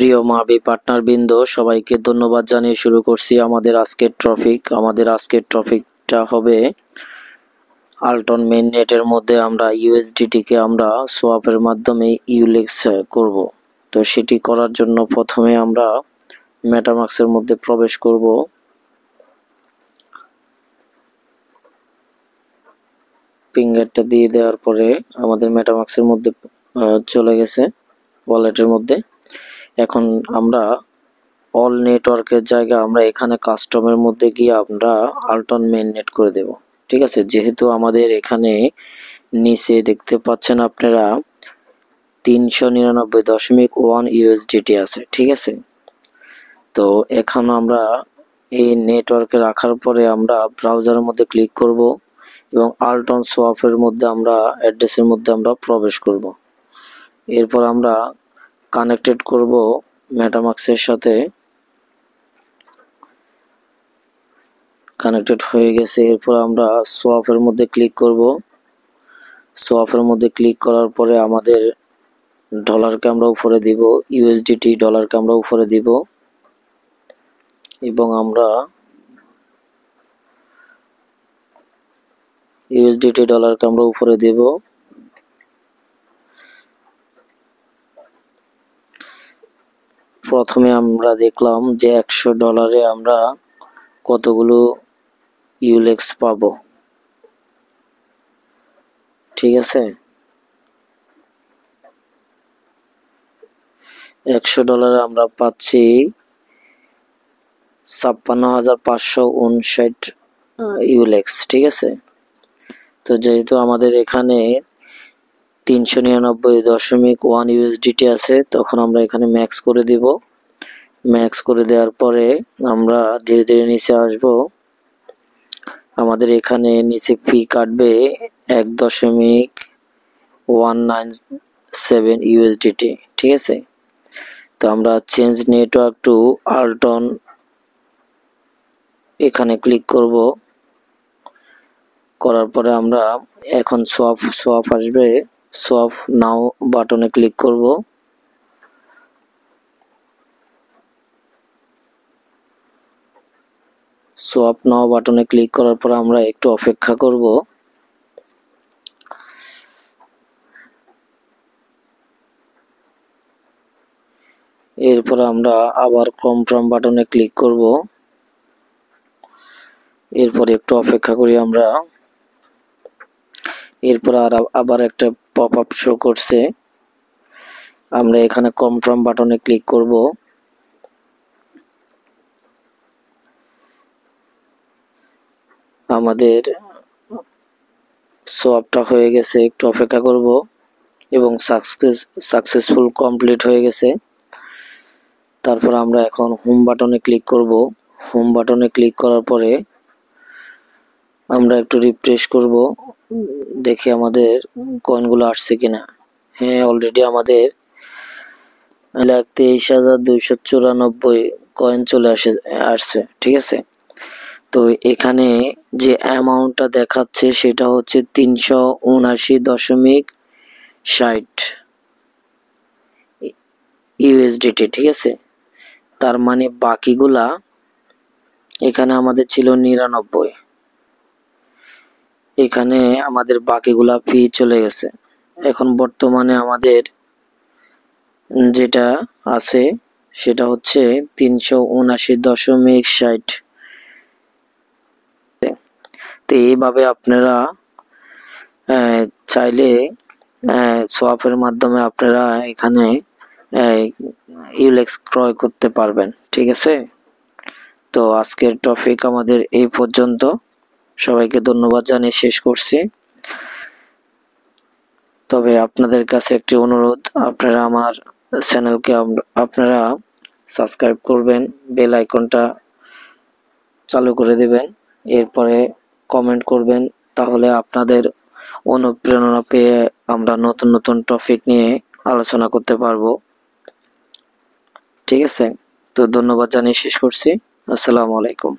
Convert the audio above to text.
প্রিয় মাবি পার্টনার বৃন্দ, সবাইকে ধন্যবাদ জানিয়ে শুরু করছি আমাদের আজকের টপিক। আমাদের আজকের টপিকটা হবে আল্টন মেইন নেটের মধ্যে আমরা ইউএসডিটি কে আমরা সোয়াপের মাধ্যমে ইউলেক্স করব। তো সেটি করার জন্য প্রথমে আমরা মেটামাক্সের মধ্যে প্রবেশ করব। ফিঙ্গারটা দিয়ে দেওয়ার পরে আমাদের মেটামাক্সের মধ্যে চলে গেছে, ওয়ালেটের মধ্যে। এখন আমরা অল নেটওয়ার্কের জায়গায় আমরা এখানে কাস্টমের মধ্যে গিয়ে আমরা আল্টন মেইন নেট করে দেব। ঠিক আছে, যেহেতু আমাদের এখানে নিচে দেখতে পাচ্ছেন আপনারা 399.1 ইউএসডিটি আছে। ঠিক আছে, তো এখন আমরা এই নেটওয়ার্কে রাখার পরে আমরা ব্রাউজারের মধ্যে ক্লিক করব এবং আল্টন সোয়াপের মধ্যে আমরা অ্যাড্রেসের মধ্যে আমরা প্রবেশ করব। এরপর আমরা কানেক্টেড করব মেটামাক্সের সাথে। কানেক্টেড হয়ে গেছে। এরপর আমরা সোয়াপের মধ্যে ক্লিক করব। সোয়াপের মধ্যে ক্লিক করার পরে আমাদের ডলারকে আমরা উপরে দিব, ইউএসডিটি ডলারকে আমরা উপরে দিব এবং আমরা ইউএসডিটি ডলারকে আমরা উপরে দেব। প্রথমে আমরা দেখলাম যে $100 আমরা কতগুলো ইউলেক্স পাবো। ঠিক আছে, $100 আমরা পাচ্ছি 56,559 ইউলেক্স। ঠিক আছে, তো যেহেতু আমাদের এখানে 399.1 ইউএসডিটি আছে, তখন আমরা এখানে ম্যাক্স করে দিব। ম্যাক্স করে দেওয়ার পরে আমরা ধীরে ধীরে নিচে আসব। আমাদের এখানে নিচে ফি কাটবে 1.197 ইউএসডিটি। ঠিক আছে, তো আমরা চেঞ্জ নেটওয়ার্ক টু আল্টন এখানে ক্লিক করব। করার পরে আমরা এখন সোয়াপ আসবে, সোয়াপ নাও বাটনে ক্লিক করব। সোয়াপ নাও বাটনে ক্লিক করার পর আমরা একটু অপেক্ষা করব। এরপর আমরা আবার কনফার্ম বাটনে ক্লিক করব। এরপর একটু অপেক্ষা করি আমরা। এরপর আবার একটা পপ আপ শো করছে। আমরা এখানে কনফার্ম বাটনে ক্লিক করব। আমাদের সোয়াপটা হয়ে গেছে, একটু অপেক্ষা করব এবং সাকসেসফুল কমপ্লিট হয়ে গেছে। তারপর আমরা এখন হোম বাটনে ক্লিক করব। হোম বাটনে ক্লিক করার পরে আমরা একটু রিফ্রেশ করব, দেখি আমাদের কয়েনগুলো আসছে কিনা। হ্যাঁ, অলরেডি আমাদের 1,23,294 কয়েন চলে আসছে। ঠিক আছে, তো এখানে যে অ্যামাউন্টটা দেখাচ্ছে সেটা হচ্ছে 379.60 ইউএসডিটি। ঠিক আছে, তার মানে বাকিগুলা এখানে আমাদের ছিল 99, এখানে আমাদের বাকিগুলা ফি চলে গেছে। এখন বর্তমানে আমাদের যেটা আছে সেটা হচ্ছে 379.60। তো এইভাবে আপনারা চাইলে সোয়াপের মাধ্যমে আপনারা এখানে ইউলেক্স ক্রয় করতে পারবেন। ঠিক আছে, তো আজকের টপিক আমাদের এই পর্যন্ত। সবাইকে ধন্যবাদ জানিয়ে শেষ করছি। তবে আপনাদের কাছে একটি অনুরোধ, আপনারা আমার চ্যানেলকে আপনারা সাবস্ক্রাইব করবেন, বেল আইকনটা চালু করে দিবেন, এরপরে কমেন্ট করবেন। তাহলে আপনাদের অনুপ্রেরণা পেয়ে আমরা নতুন নতুন টপিক নিয়ে আলোচনা করতে পারবো। ঠিক আছে, তো ধন্যবাদ জানিয়ে শেষ করছি। আসসালামু আলাইকুম।